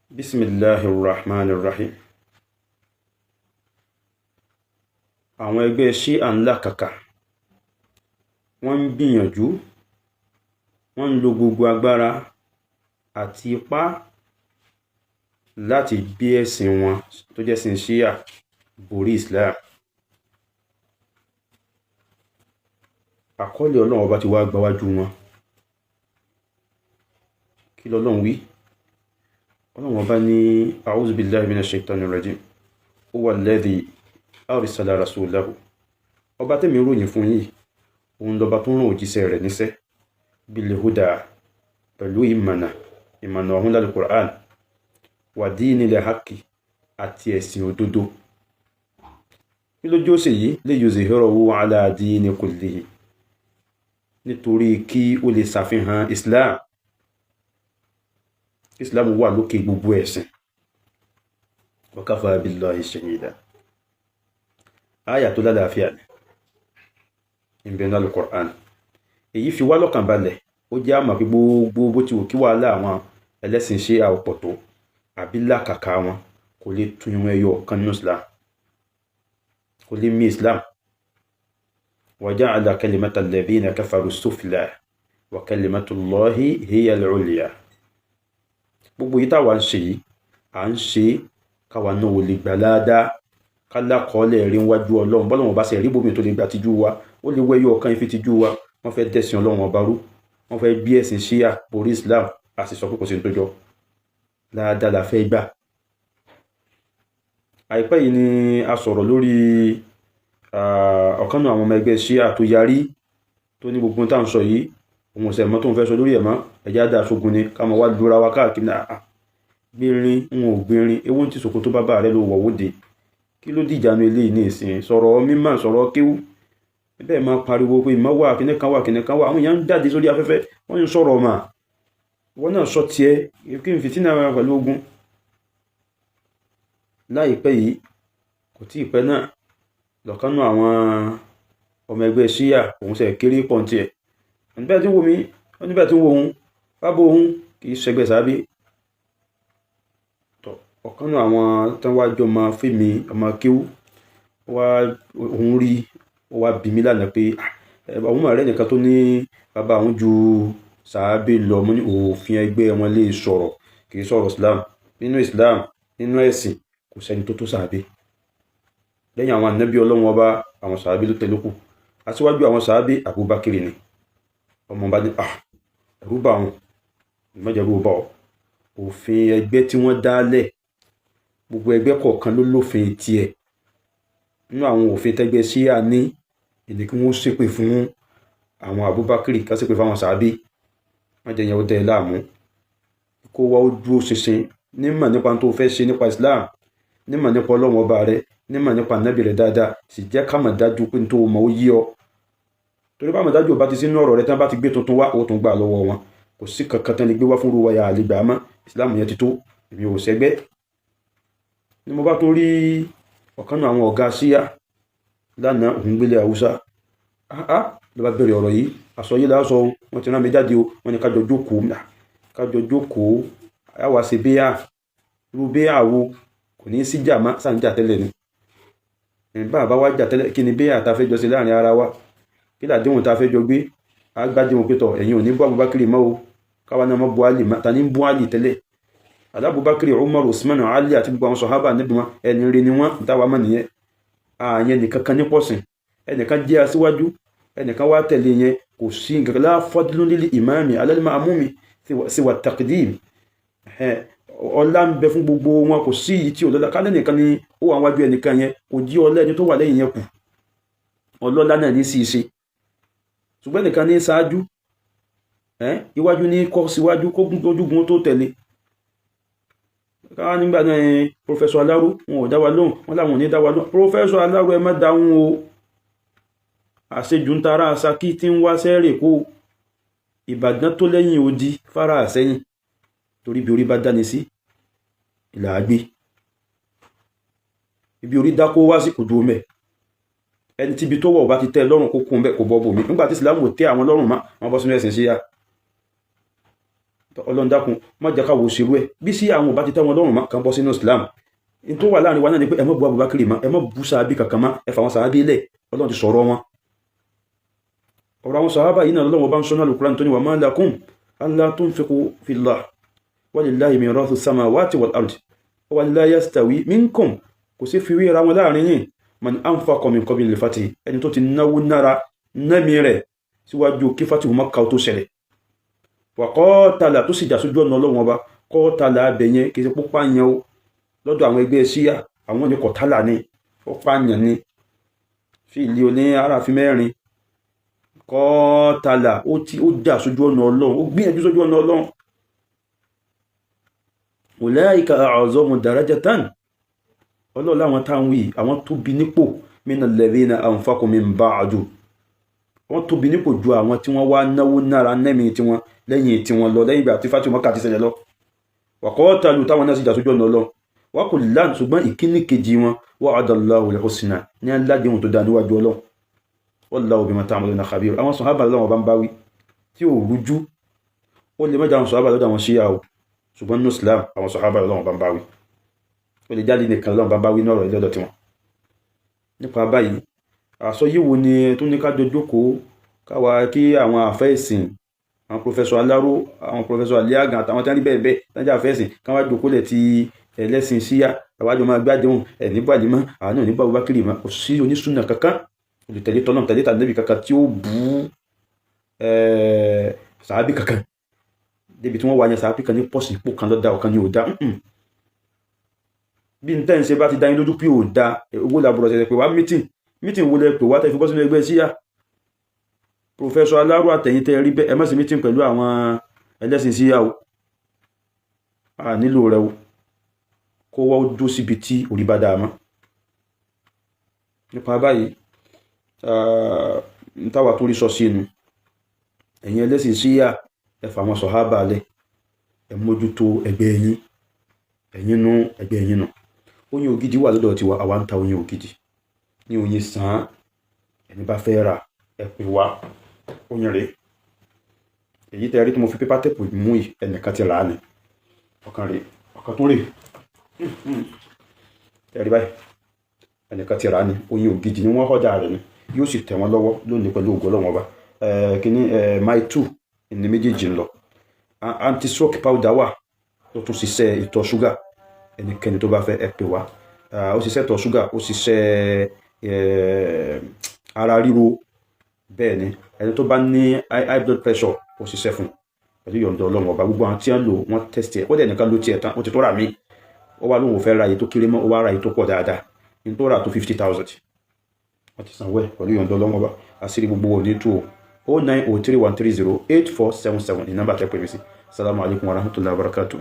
Bismillahirrahmanirrahim. Àwọn ẹgbẹ́ Shia ńlá kàkà wọ́n ń gbìyànjú, wọ́n ń lo gbogbo agbára àti ipá láti gbé ẹ̀sìn wọn tó jẹ́ ẹ̀sìn Shia borí Islam. Àkọọ́lẹ̀ Ọlọ́run ọba ti wá gbáwájú wọn. Kí l'Ọlọ́run wí? Ọlọ́run ọba ní a'udhu billahi minash shaitanir rajim. Huwa alladhi arsala rasulahu. Ọba tẹ́mi ròyìn fún yín, òun lọba tó rán òjíṣẹ́ rẹ̀ níṣẹ́ bil huda, pẹ̀lú ìmọ̀nà ọ̀hún lálẹ́ Qur'an, wa dinil haqqi, àti ẹ̀sìn òdodo. Kí ló jó ṣe yìí? Li yuzhirahu ala dini kullihi, nítorí kí ó lè ṣàfihàn Islam. Islam wà lókè gbogbo ẹ̀sìn. Wa kafa billahi shahida. Àyà tó lálàáfíà ni ìbẹ̀nú al-Qur'an. Èyí fi wá lọ́kàn balẹ̀, ó jẹ́ àmà pé gbogbo bó ti wù kí wàhálà àwọn ẹlẹ́sìn Shia ọ̀pọ̀ tó, àbí làkàkà wọn kò lè tún ìwọ̀n ẹyọ kan nínú Islam, kò lè mì Islam. Wa ja'ala kalimata alladhina kafaru sufla wa kalimatullahi hiya al-ulya. Gbogbo yìí táwa ń ṣe yìí, à ń ṣe káwa náà ò lè gbà ládàá, kálá kọ́lẹ̀ rí wájú Ọlọ́run. Bọ́lọ́run bá ṣe rí bómi tó lè gbà tijú wa, ó lè wẹ́yọ ọ̀kan ìfi tijú wa. Wọ́n fẹ́ dẹ̀sìn Ọlọ́run ọba rú, wọ́n fẹ́ gbé ẹ̀sìn Shia borí Islam, a sì sọ pé kò sí tó jọ. Ládàá la fẹ́ gbà. Àìpẹ́ yìí ni a sọ̀rọ̀ lórí ọ̀kan náà àwọn ọmọ ẹgbẹ́ Shia tó yarí, tó ní gbogbo tá ń sọ yìí òun ṣe mọ́ tó ń fẹ́ sọ lórí ẹ̀mọ́, ẹjá dá ṣogun ni ká máa wá lóra wa káàkiri náà. Gbérin ń ò gbérin, ewó tí ṣòkòtò bàbá rẹ̀ ló wọ̀wóde. Kí ló dìjànú eléyìí ní ìsìn? Sọ̀rọ̀ mímọ̀, sọ̀rọ̀ kéwú. Bẹ́ẹ̀ máa pariwo pé ìmọ̀ wà, kíní kan wà, kíní kan wà. Àwọn èèyàn ń jáde sórí afẹ́fẹ́, wọ́n ń sọ̀rọ̀ mà. Wọ́n náà sọ tiẹ̀, kí n fìtínà ara pẹ̀lú ogun. Láìpẹ́ yìí, kò tí ì pẹ́ náà, lọ̀kanú àwọn ọmọ ẹgbẹ́ Shia òun ṣe kéré pọ̀ tiẹ̀. Níbẹ̀ tí ń wo mi, níbẹ̀ tí ń wo òun, bábo òun kì í ṣẹgbẹ́ sàábé. Ọ̀kan náà àwọn tán wá jọ máa fẹ́ mi ọmọ kéwú, òun rí, ó wá bí mi lánàá pé àwọn ọmọ rẹ̀ nìkan tó ní bàbá òun ju sàábé lọ. Mo ní òfin ẹgbẹ́ wọn lè sọ̀rọ̀, kì í sọ̀rọ̀ Islam. Nínú Islam, nínú ẹ̀sìn, kò sẹ́ni tó tó sàábé. Lẹ́yìn àwọn ànábì Ọlọ́run ọba, àwọn sàábé ló tẹ̀lé kù. Aṣíwájú àwọn sàábé Abubakar ni. Ọmọ bá ní ẹ̀rú bá wọn, ìmọ̀jẹ̀ ẹ̀rú bá ọ. Òfin ẹgbẹ́ tí wọ́n dálẹ̀, gbogbo ẹgbẹ́ kọ̀ọ̀kan ló lófin tiẹ̀. Nínú àwọn òfin tẹ́gbẹ́ Shia ní ìní kí wọ́n ṣépè fún àwọn Abubakar, ká ṣépè fún àwọn sàábé. Wọ́n jẹ́ ìyẹn ó tẹ̀ láàmú. Kó wá ó dúró ṣinṣin, nímọ̀ nípa tó fẹ́ ṣe nípa Islam, nímọ̀ nípa Ọlọ́run ọba rẹ̀, nímọ̀ nípa ànábì rẹ̀ dáadáa, sì jẹ́ ká mọ̀ dájú pé tó mọ̀ ó yí ọ. Torí bá mọ̀ dájú ò bá ti sínú ọ̀rọ̀ rẹ̀ tán bá ti gbé tuntun wá, ó tún gbà lọ́wọ́ wọn. Kò sí kankan tán lè gbé wá fún ruwa ya àlè gbà mọ́. Islam yẹn ti tó, èmi ò ṣẹgbẹ́. Ni mo bá tún rí ọ̀kan náà àwọn ọ̀gá Shia lánàá, òun gbélé Haúsá. Ló bá bẹ̀rẹ̀ ọ̀rọ̀ yìí, àsọ yìí lásọ, wọ́n ti rán mi jáde o, wọ́n ní kájọ jókòó, àwa ṣe béyà. Irú béyà wo? Kò ní sí jà má, sáà ń jà tẹ́lẹ̀ ni. Bá wá jà tẹ́lẹ̀, kí ni béyà ta fẹ́ jọ sí láàrin ara wa? Kí làdéhùn ta fẹ́ jọ gbé? A gbádéhùn pé tọ̀, ẹ̀yin ò ní bú Abubakar mọ́ o, káwa náà mọ́ bú Ali mọ́. Ta ní bú Ali tẹ́lẹ̀? Abubakar, Umar, Usman, Ali àti gbogbo àwọn sàhábà níbi wọn, ẹni rí ni wọ́n, táwa mọ̀ nìyẹn. Àyẹn nìkan kan ní pọ̀sìn, ẹnìkan jẹ́ aṣíwájú, ẹnìkan wá tẹ̀lé yẹn, kò sí nǹkan la fadlun lil imami ala al ma'mumi siwa taqdim. Ọlá ń bẹ fún gbogbo wọn, kò sí yìí tí ọlọ́lá. Kálẹ̀ nìkan ni ó wà wájú ẹnìkan yẹn, kò jí ọlá ẹni tó wà lẹ́yìn yẹn kù. Ọlọ́lá náà ní sí ṣe. Ṣùgbọ́n nìkan ní ṣáájú, iwájú ní kọ́ síwájú, kó ojúgun tó tẹ̀lé. Ká nígbà náà Professor Aláró, wọn ò dá wa lóhùn, wọn láwọn ò ní dá wa lóhùn. Professor Aláró, ẹ má dáhùn o. Àṣejù ń tara Ṣakí tí ń wá sẹ́rẹ̀ kó Ìbàdàn tó lẹ́yìn odi fara àsẹ́yìn. Torí bí orí bá dáni sí, ìlà àgbé. Ibi orí dákó wá sí kò dúró mẹ́. Ẹni tí ibi tó wọ̀ bá ti tẹ́ lọ́rùn kó kún bẹ́ kò bọ́ bòmí. Nígbà tí Islam ò tẹ́ àwọn lọ́rùn má, wọ́n bọ́ sínú ẹ̀sìn Shia. Ọlọ́run dákun má jẹ́ ká wo ṣerú ẹ̀ bí sí àwọn ò bá ti tẹ́ wọn lọ́rùn má kan bọ́ sínú Islam in tó wà láàrin wa náà ni pé ẹ má bú Abubakar má ẹ má bú sàábì kankan má ẹ fà wọn sàábì lẹ̀ Ọlọ́run ti sọ̀rọ̀ wọn ọ̀rọ̀ àwọn sàhábà yìí náà Ọlọ́run bá ń sọ́nà Al-Qur'an tó ní wa ma lakum alla tunfiqu fillah walillahi mirathu samawati wal ardi wa la yastawi minkum kò sí fi wéra wọn láàrin yìí man anfaqa min qabli al-fathi ẹni tó ti náwó nára námi rẹ̀ síwájú kí fatihu Makkah tó ṣẹlẹ̀ wa qatala tó sì jà sójú ọ̀nà Ọlọ́run ọba qatala abẹ̀yẹn kì í ṣe pópá yẹn o lọ́dọ̀ àwọn ẹgbẹ́ Ṣíà àwọn ní qatala ní pópá yẹn ní fi ilé oní aráàfin mẹ́rin qatala ó jà sójú ọ̀nà Ọlọ́run ó gbìyànjú sójú ọ̀nà Ọlọ́run ulaika a'zamu darajatan Ọlọ́run láwọn táwọn wí àwọn tó bí nípò minal ladhina anfaqu min ba'du wọ́n tó bí nípò ju àwọn tí wọ́n wá náwó nára nẹ́mi tí wọ́n lẹ́yìn tí wọ́n lọ lẹ́yìn ìgbà tí Fatihu Makkah ti ṣẹlẹ̀ lọ wa qatalu táwọn náà sì jà sójú ọ̀nà Ọlọ́run wa kullan ṣùgbọ́n ìkíní kejì wọn wa'ada Allahu al-husna ní aládéhùn tó dá níwájú Ọlọ́run wallahu bima ta'maluna khabir àwọn sàhábà Ọlọ́run bá ń báwí tí ò rújú ó lè mẹ́jà àwọn sàhábà lọ́dọ̀ àwọn Ṣíà o ṣùgbọ́n ní Islam àwọn sàhábà Ọlọ́run bá ń báwí ó lè jáde nìkan Ọlọ́run bá ń báwí náà rẹ̀ lọ́dọ̀ tiwọn nípa báyìí àsọyíwo ni tó ní ká jókòó káwa kí àwọn àfẹ́ẹ̀sìn àwọn Professor Aláró àwọn Professor Aliagan àtàwọn tí wọ́n rí bẹ́ẹ̀ bẹ́ẹ̀ lájà àfẹ́ẹ̀sìn káwá jókòó lẹ̀ ti ẹlẹ́sìn Ṣíà àwájọ máa gbádùn ẹ̀ní bàlímọ́ àwọn òní bàbá kiri mọ́ kò sí onísùnà kankan olùtẹ̀lé tọ́nà tẹ̀lé tàbí kankan tí ó bú sàábì kankan débi tí wọ́n wà yẹn sàábì kan ní pọ̀sì ipò kan lọ́dà ọ̀kan ní òdá bí n tẹ́ ń ṣe bá ti dá yín lójú pé òdá owó làbúrò ṣẹ̀ṣẹ̀ pé wá mítìn wo lẹ pè wá tẹ́ fi bọ́ sínú ẹgbẹ́ Ṣíà Professor Aláró àtẹ̀yìn tẹ́ rí bẹ́ẹ̀ ẹ má ṣe mítìn pẹ̀lú àwọn ẹlẹ́sìn Ṣíà o a nílò rẹ o kó wọ́n dó síbi tí orí bá dáa mọ́ nípa báyìí n táwà tó rí sọ sí inú ẹ̀yin ẹlẹ́sìn Ṣíà ẹ fà àwọn sàhábà lẹ̀ ẹ mójútó ẹgbẹ́ yín ẹ̀yin nú ẹgbẹ́ yín nù oyin ògidì wà lọ́dọ̀ tiwa àwa ń ta oyin ògidì ní oyin sàn ẹni bá fẹ́ rà ẹ pè wá oyin rèé èyí tẹ́ rí tí mo fi pépà tẹ́pù mú yìí ẹnìkan ti rà á ní ọ̀kan rèé ọ̀kan tún rèé tẹ́rí báyìí ẹnìkan ti rà á ní oyin ògidì ni wọ́n họ́dà rẹ̀ ni yóò sì tẹ̀ wọ́n lọ́wọ́ lónìí pẹ̀lú ògo Ọlọ́run ọba kíní my 2 ní méjèèjì ń lọ anti-stroke powder wà tó tún ṣiṣẹ́ ìtọ̀ ṣúgà ẹnikẹ́ni tó bá fẹ́ ẹ pè wá ó ṣiṣẹ́ ìtọ̀ ṣúgà ó ṣiṣẹ́ ara ríro bẹ́ẹ̀ ni ẹni tó bá ní high blood pressure ó ṣiṣẹ́ fún pẹ̀lú yọ̀ǹda Ọlọ́run ọba gbogbo àwọn tí wọ́n lò wọ́n test ẹ̀ ó dẹ̀ nìkan ló tiẹ̀ tán ó ti tó rà mí ó wá lóun ò fẹ́ ra èyí tó kéré mọ́ ó wá ra èyí tó pọ̀ dáadáa ní tó rà tó 50,000 wọ́n ti sanwó ẹ̀ pẹ̀lú yọ̀ǹda Ọlọ́run ọba àṣírí gbogbo ò ní tú o 09031308477 ní nọ́mbà tẹ́ pè mí sí. Assalamu alaikum warahmatullahi wabarakatuh.